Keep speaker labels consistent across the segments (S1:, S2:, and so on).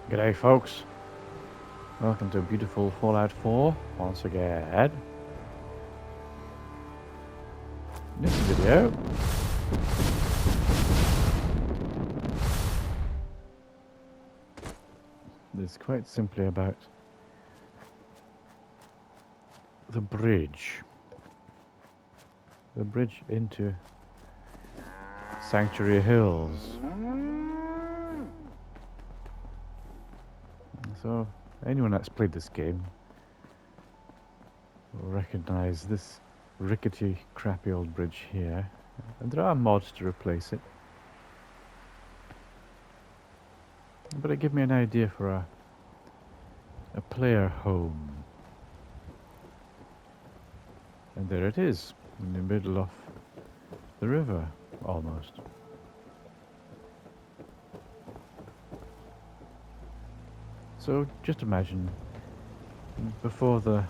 S1: G'day folks, welcome to beautiful Fallout 4 once again. In this video, it's quite simply about the bridge. The bridge into Sanctuary Hills. So, anyone that's played this game will recognise this rickety, crappy old bridge here. And there are mods to replace it. But it gave me an idea for a player home. And there it is, in the middle of the river, almost. So just imagine, before the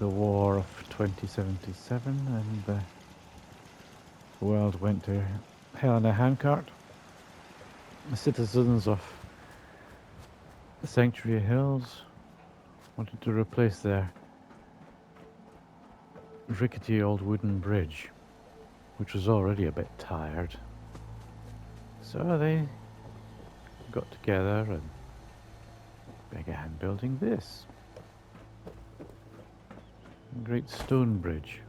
S1: war of 2077 and the world went to hell in a handcart, the citizens of the Sanctuary Hills wanted to replace their rickety old wooden bridge, which was already a bit tired. So they got together and began building this. A great stone bridge,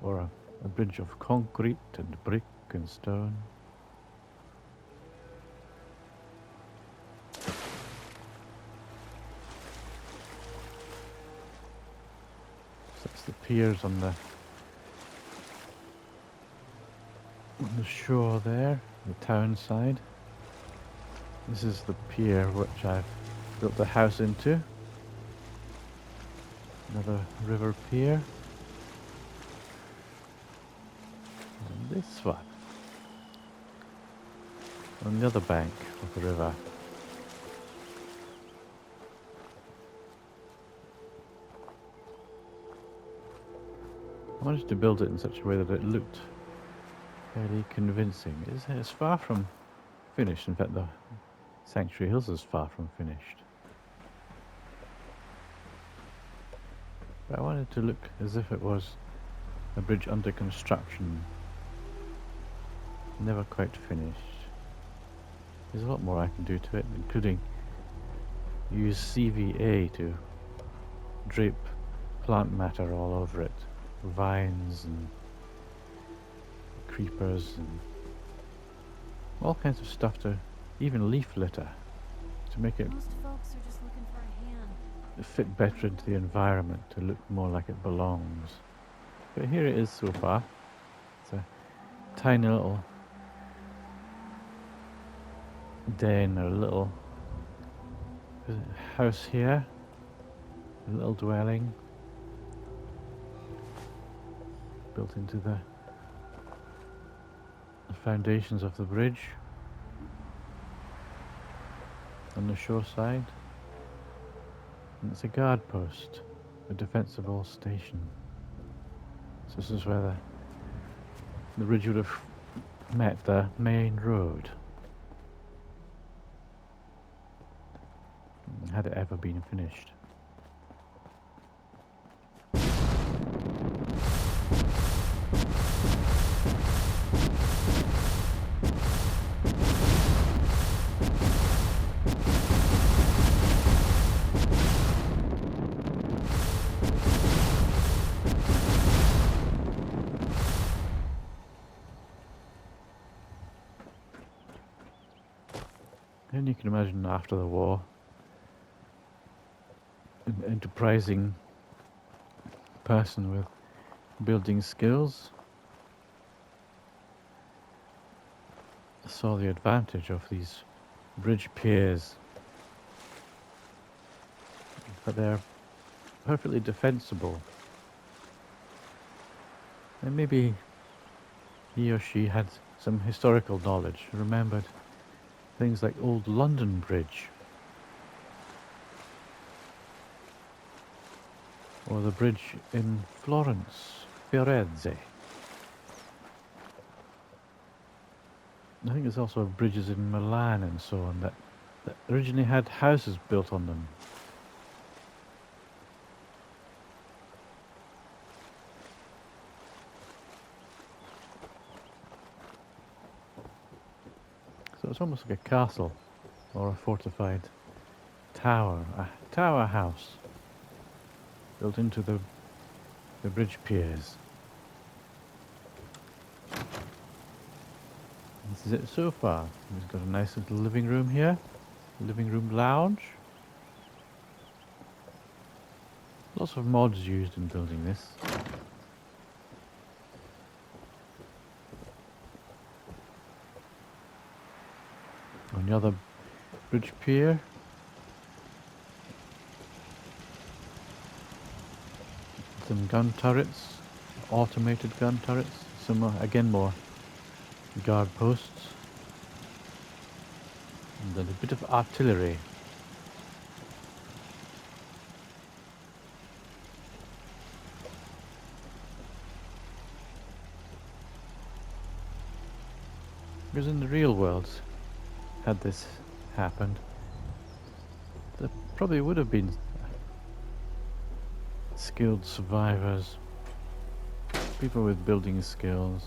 S1: or a bridge of concrete and brick and stone. So that's the piers on the shore there, the town side. This is the pier which I've built the house into. Another river pier. And this one. On the other bank of the river. I wanted to build it in such a way that it looked fairly convincing. It's far from finished. In fact, the Sanctuary Hills is far from finished. But I wanted to look as if it was a bridge under construction. Never quite finished. There's a lot more I can do to it, including use CVA to drape plant matter all over it. Vines and creepers and all kinds of stuff, to even leaf litter, to make it
S2: Most folks are just looking for a hand.
S1: fit better into the environment, to look more like it belongs. But here it is so far. It's a tiny little den, or a little house here, a little dwelling built into the foundations of the bridge on the shore side. And it's a guard post, a defensible station. So this is where the bridge would have met the main road, had it ever been finished. And you can imagine after the war, an enterprising person with building skills saw the advantage of these bridge piers, but they're perfectly defensible. And maybe he or she had some historical knowledge, remembered things like Old London Bridge, or the bridge in Florence, Firenze. I think there's also bridges in Milan and so on that that originally had houses built on them. So it's almost like a castle or a fortified tower, a tower house built into the bridge piers. This is it so far. We've got a nice little living room here, living room lounge. Lots of mods used in building this. On the other bridge pier, some gun turrets, automated gun turrets, some again more guard posts, and then a bit of artillery. Because in the real world, had this happened, there probably would have been skilled survivors, people with building skills,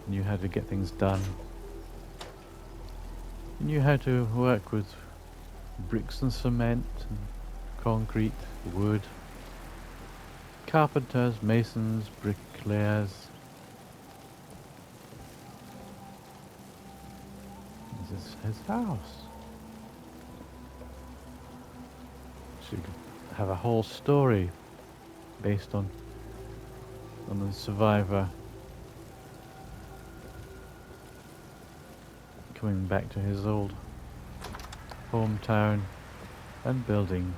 S1: knew how to get things done, knew how to work with bricks and cement and concrete, wood, carpenters, masons, bricklayers. This is his house. So you could have a whole story based on the survivor coming back to his old hometown and building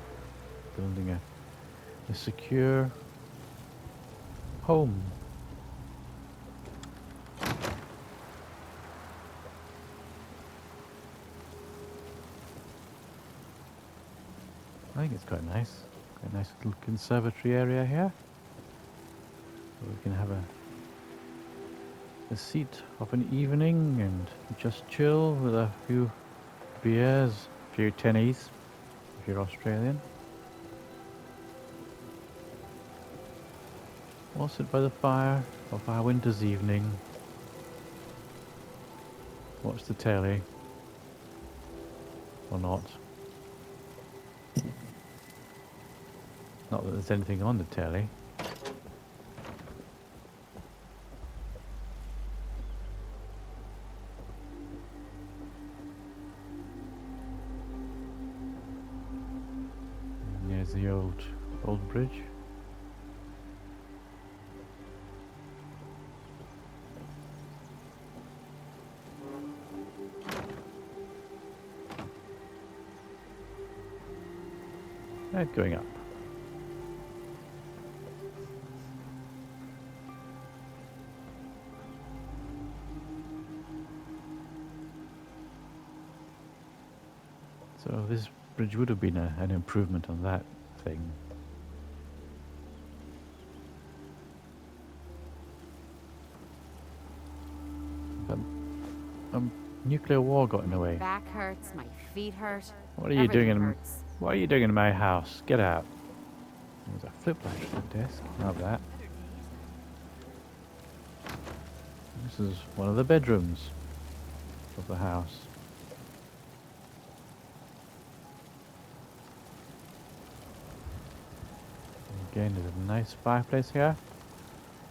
S1: a secure home. I think it's quite nice. Quite a nice little conservatory area here. So we can have a seat of an evening and just chill with a few beers, a few tennies if you're Australian. Or sit by the fire of our winter's evening. Watch the telly. Or not. Not that there's anything on the telly. And there's the old bridge. And going up. So this bridge would have been an improvement on that thing. But nuclear war got in the way.
S2: Back hurts, my feet hurt.
S1: What are you doing
S2: everything
S1: in
S2: hurts.
S1: What are you doing in my house? Get out. There's a flip latch to the desk. Have that. This is one of the bedrooms of the house. Again, there's a nice fireplace here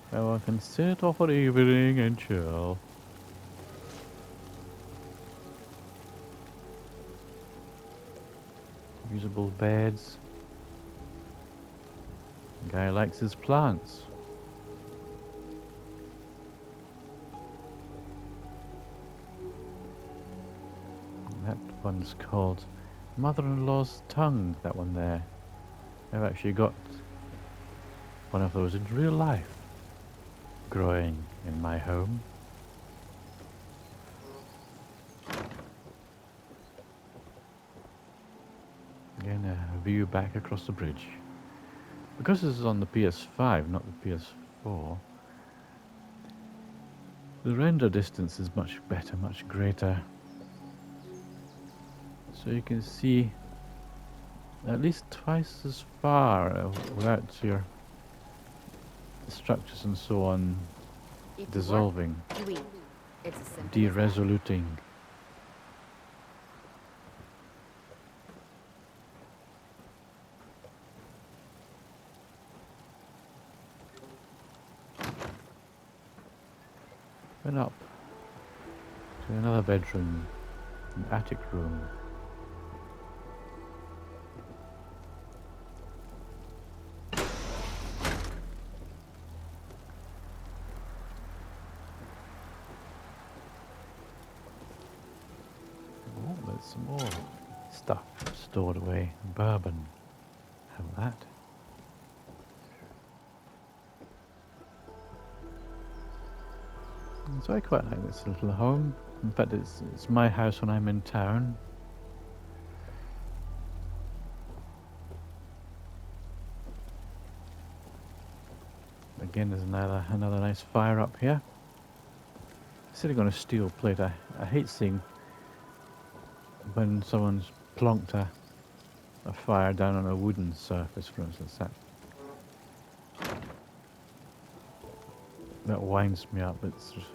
S1: where one can sit off an evening and chill. Usable beds. The guy likes his plants. That one's called Mother-in-Law's Tongue, that one there. I've actually got one of those in real life growing in my home. Again, a view back across the bridge. Because this is on the PS5, not the PS4, the render distance is much better, much greater. So you can see at least twice as far without your structures and so on
S2: If you work,
S1: dissolving,
S2: you eat. It's as simple as that.
S1: deresoluting. Went up to another bedroom, an attic room. Oh, there's some more stuff stored away. Bourbon. Have that. So I quite like this little home. In fact, it's my house when I'm in town. Again, there's another nice fire up here. Sitting on a steel plate. I hate seeing when someone's plonked a fire down on a wooden surface, for instance. That winds me up. It's just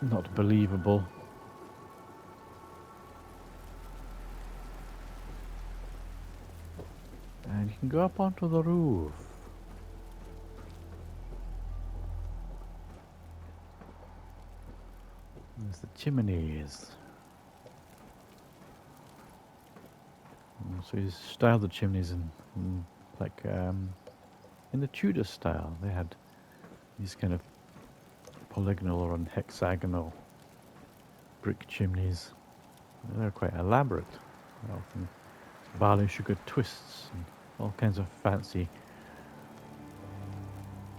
S1: not believable. And you can go up onto the roof. There's the chimneys. So he's styled the chimneys in like in the Tudor style. They had these kind of polygonal or hexagonal brick chimneys. They're quite elaborate. Often barley sugar twists and all kinds of fancy,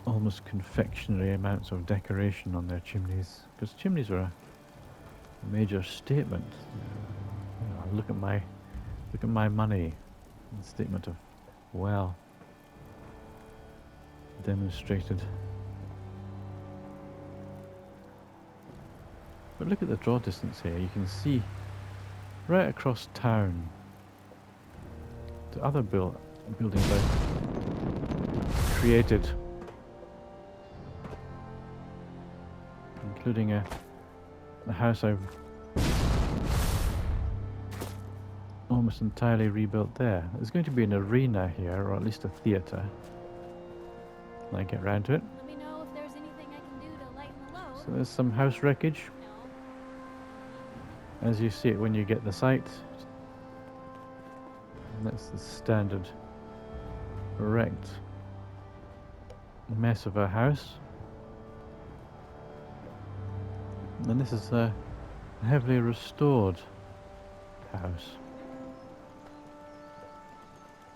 S1: almost confectionery amounts of decoration on their chimneys. Because chimneys are a major statement. You know, look at my money. A statement of wealth demonstrated. But look at the draw distance here. You can see right across town the other buildings I've created, including a house I've almost entirely rebuilt there. There's going to be an arena here, or at least a theatre, when I get round to it.
S2: Let me know if there's anything I can do to lighten the load.
S1: So there's some house wreckage, as you see it when you get the site. And that's the standard wrecked mess of a house. And this is a heavily restored house.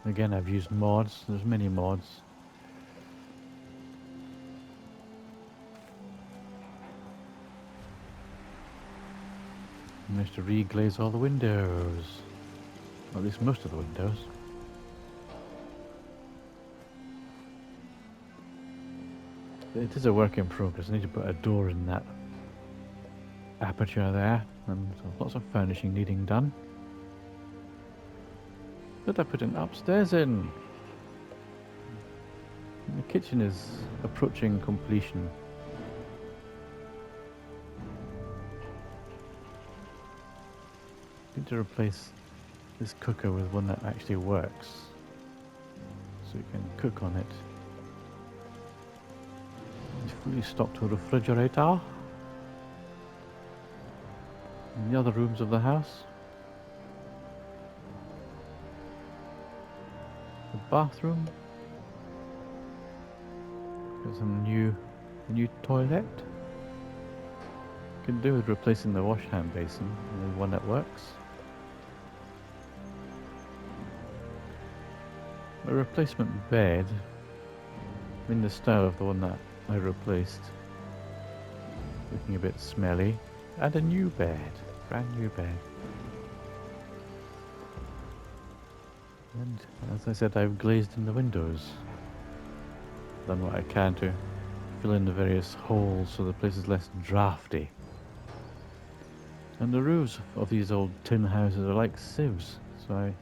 S1: Again, I've used mods. There's many mods. Managed to re-glaze all the windows. Or at least most of the windows. It is a work in progress. I need to put a door in that aperture there, and lots of furnishing needing done. But I put an upstairs in. The kitchen is approaching completion. Need to replace this cooker with one that actually works, so you can cook on it. It's fully stocked with a refrigerator. In the other rooms of the house, the bathroom. Got some new toilet. Could do with replacing the wash hand basin with one that works. A replacement bed in the style of the one that I replaced, looking a bit smelly, and a new bed, brand new bed. And as I said, I've glazed in the windows, done what I can to fill in the various holes so the place is less drafty. And the roofs of these old tin houses are like sieves. So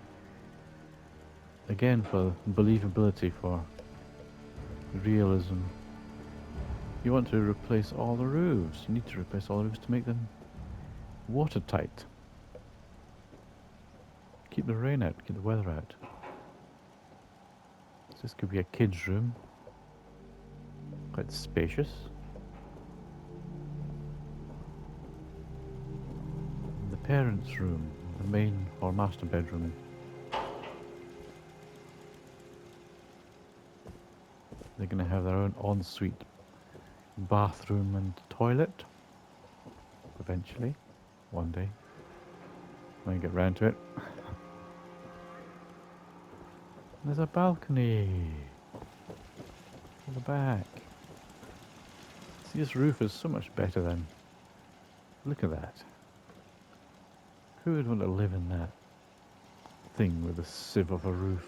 S1: again, for believability, for realism, you want to replace all the roofs. You need to replace all the roofs to make them watertight. Keep the rain out, keep the weather out. So this could be a kid's room. Quite spacious. The parents' room, the main or master bedroom. They're going to have their own ensuite bathroom and toilet. Eventually. One day. When I get round to it. There's a balcony. At the back. See, this roof is so much better than... Look at that. Who would want to live in that thing with a sieve of a roof?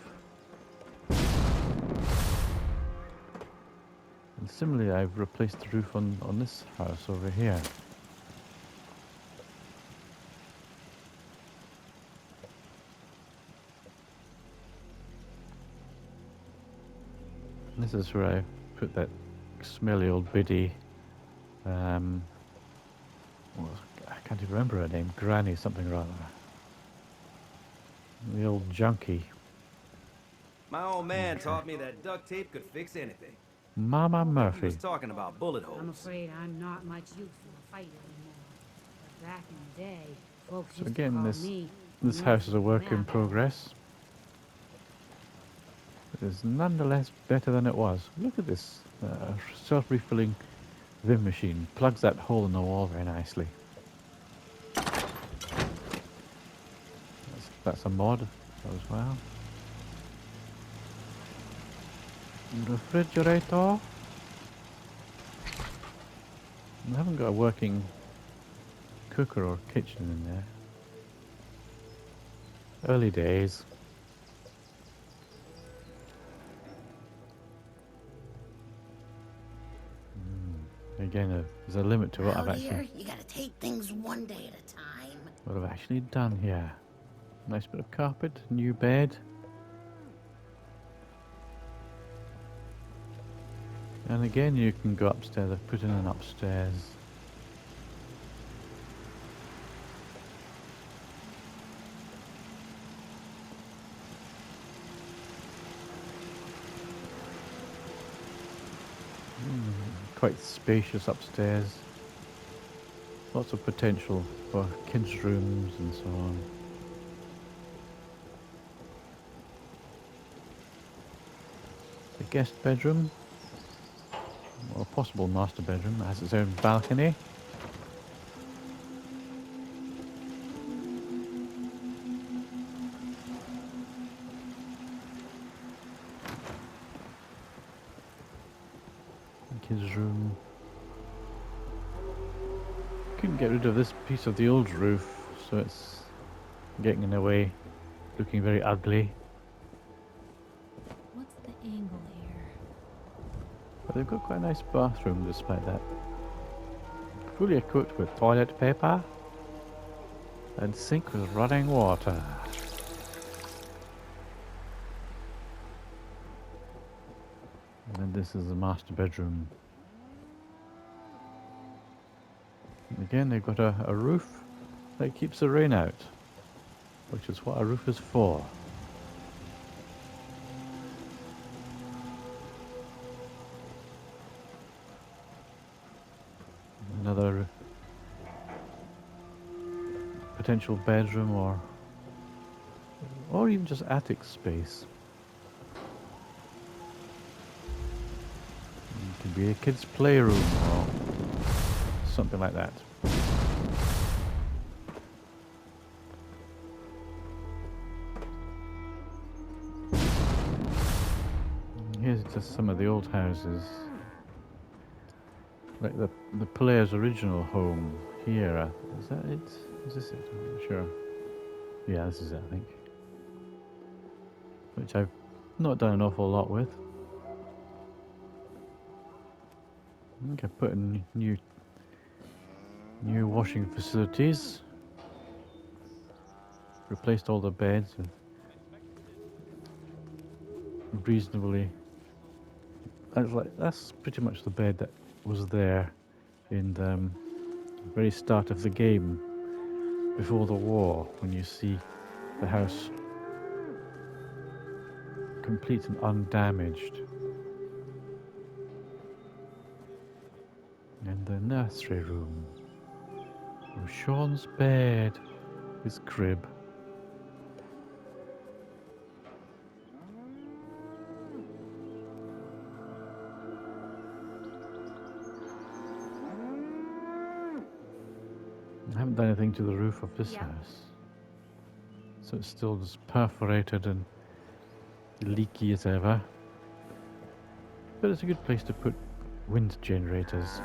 S1: And similarly, I've replaced the roof on this house over here. This is where I put that smelly old biddy. Well, I can't even remember her name. Granny something or other. The old junkie.
S3: My old man taught me that duct tape could fix anything.
S1: Mama
S3: He
S1: Murphy.
S3: was talking about bullet holes.
S4: I'm afraid I'm not much use for a fight anymore. But back in the day, folks
S1: So
S4: used
S1: again,
S4: to call
S1: this
S4: me
S1: house is a work in
S4: Murphy.
S1: progress. It is nonetheless better than it was. Look at this self-refilling Vim machine. Plugs that hole in the wall very nicely. That's a mod as well. Refrigerator. I haven't got a working cooker or kitchen in there. Early days. Again, there's a limit to what I've actually
S5: you gotta take things one day at a time.
S1: what I've actually done here. Nice bit of carpet, new bed. And again, you can go upstairs. I've put in an upstairs. Quite spacious upstairs. Lots of potential for kids' rooms and so on. The guest bedroom, or a possible master bedroom, has its own balcony. Kids' room. Couldn't get rid of this piece of the old roof, so it's getting in the way, looking very ugly.
S2: What's the angle here?
S1: But they've got quite a nice bathroom despite that. Fully equipped with toilet paper and sink with running water. And then this is the master bedroom. And again, they've got a roof that keeps the rain out, which is what a roof is for. Another potential bedroom or even just attic space. It could be a kid's playroom or something like that. Here's just some of the old houses. Like the player's original home here. Is that it? Is this it? I'm not sure. Yeah, this is it, I think. Which I've not done an awful lot with. I think I put in new washing facilities replaced all the beds with reasonably. That's pretty much the bed that was there in the very start of the game, before the war, when you see the house complete and undamaged. And the nursery room. Oh, Sean's bed, his crib. I haven't done anything to the roof of this
S2: Yep.
S1: house. So it's still as perforated and leaky as ever. But it's a good place to put wind generators.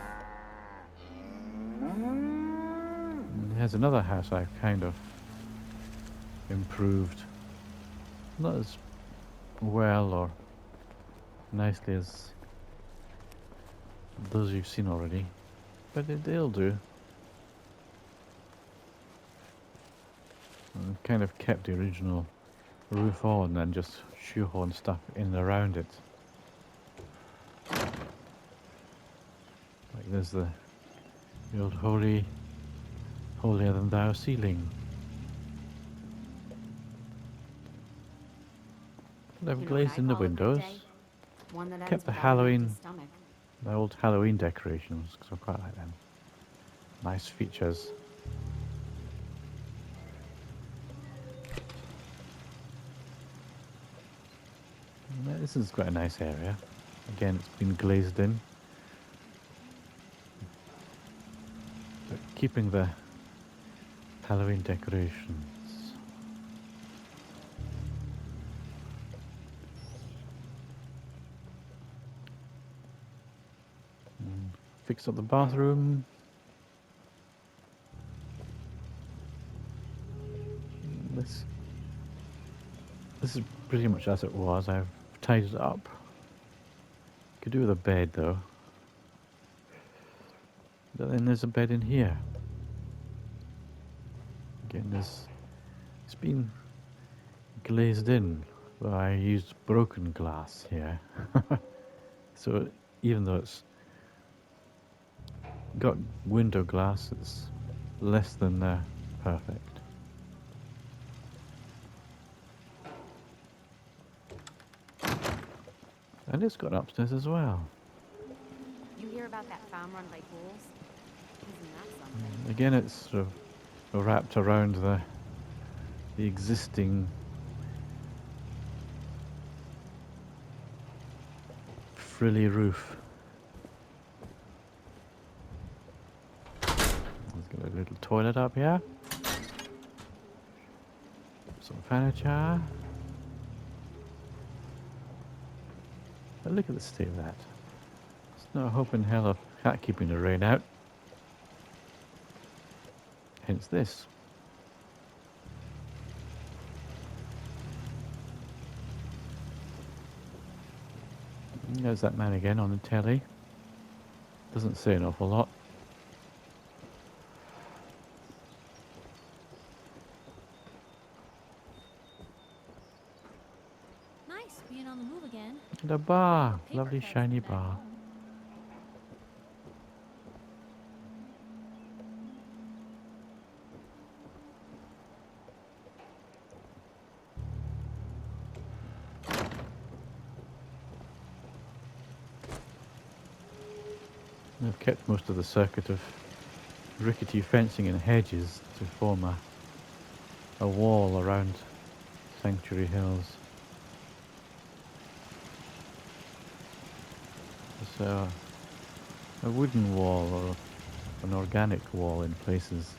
S1: And here's another house I've kind of improved. Not as well or nicely as those you've seen already, but they'll do. And kind of kept the original roof on and just shoehorn stuff in and around it. Like there's the old holier than thou ceiling. But I've
S2: You know what
S1: glazed
S2: I
S1: in the
S2: call a good
S1: windows.
S2: day? One that
S1: Kept
S2: ends
S1: the
S2: without an empty
S1: Halloween,
S2: stomach.
S1: the old Halloween decorations, because I quite like them. Nice features. And this is quite a nice area. Again, it's been glazed in. But keeping the Halloween decorations. Fixed up the bathroom. This is pretty much as it was. I've tidied it up. Could do with a bed though. But then there's a bed in here. Again, it's been glazed in, but I used broken glass here. So even though it's got window glass, it's less than perfect. And it's got upstairs as well.
S2: You hear about that farm run by ghouls? Isn't that something?
S1: Again, it's sort of wrapped around the existing frilly roof. There's got a little toilet up here. Some furniture. But look at the state of that. There's no hope in hell of cat keeping the rain out. Hence this. And there's that man again on the telly. Doesn't say an awful lot.
S2: Nice being on the move again.
S1: And a bar.
S2: Paper
S1: Lovely
S2: cuts
S1: shiny
S2: back
S1: bar.
S2: home.
S1: And I've kept most of the circuit of rickety fencing and hedges to form a wall around Sanctuary Hills. So a wooden wall or an organic wall in places.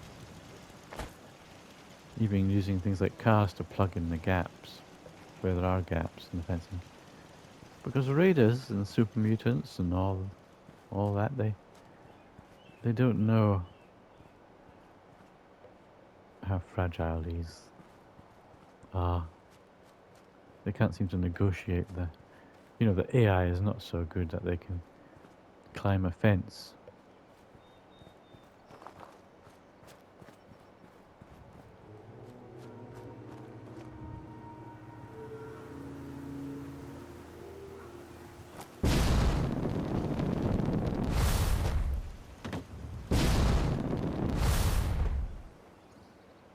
S1: Even using things like cars to plug in the gaps where there are gaps in the fencing. Because raiders and super mutants and all that, they don't know how fragile these are. They can't seem to negotiate the AI is not so good that they can climb a fence.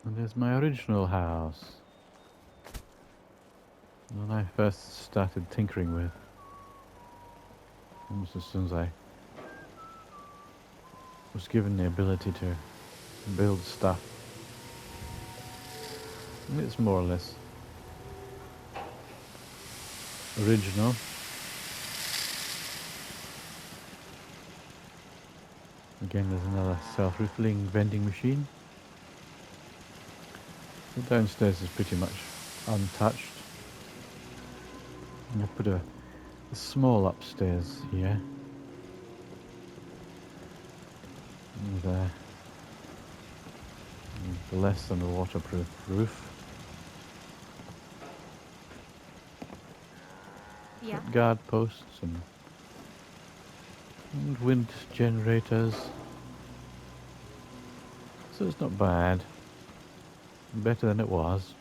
S1: And there's my original house. The one I first started tinkering with. Almost as soon as I was given the ability to build stuff. And it's more or less original. Again, there's another self-refilling vending machine. The downstairs is pretty much untouched. And I've put a small upstairs here. And less than a waterproof roof.
S2: Yeah.
S1: Got guard posts and wind generators. So it's not bad. Better than it was.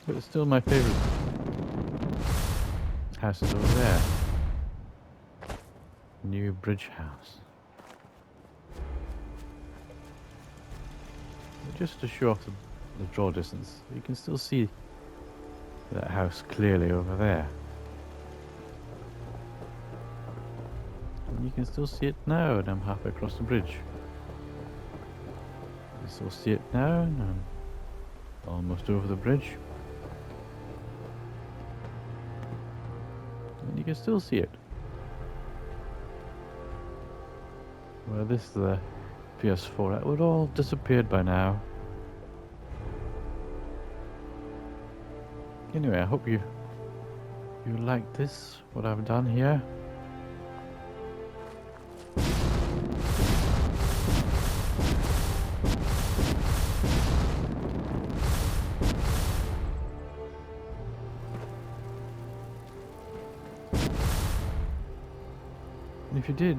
S1: But it's still my favourite house is over there. New bridge house. Just to show off the draw distance, you can still see that house clearly over there. And you can still see it now, and I'm halfway across the bridge. You can still see it now, and I'm almost over the bridge. And you can still see it. Well, this is the PS4. That would all disappeared by now. Anyway, I hope you like this, what I've done here. And if you did,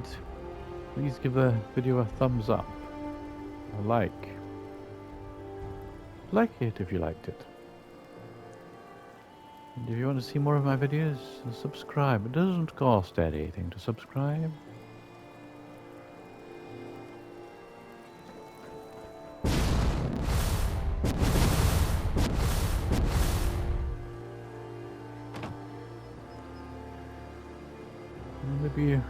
S1: please give the video a thumbs up, a like. Like it if you liked it. And if you want to see more of my videos, subscribe. It doesn't cost anything to subscribe. And maybe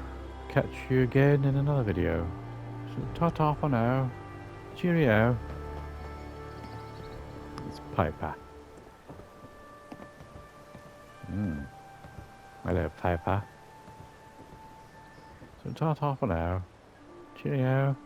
S1: catch you again in another video. So ta-ta for now. Cheerio. It's Piper. Hello, Piper. So ta-ta for now. Cheerio.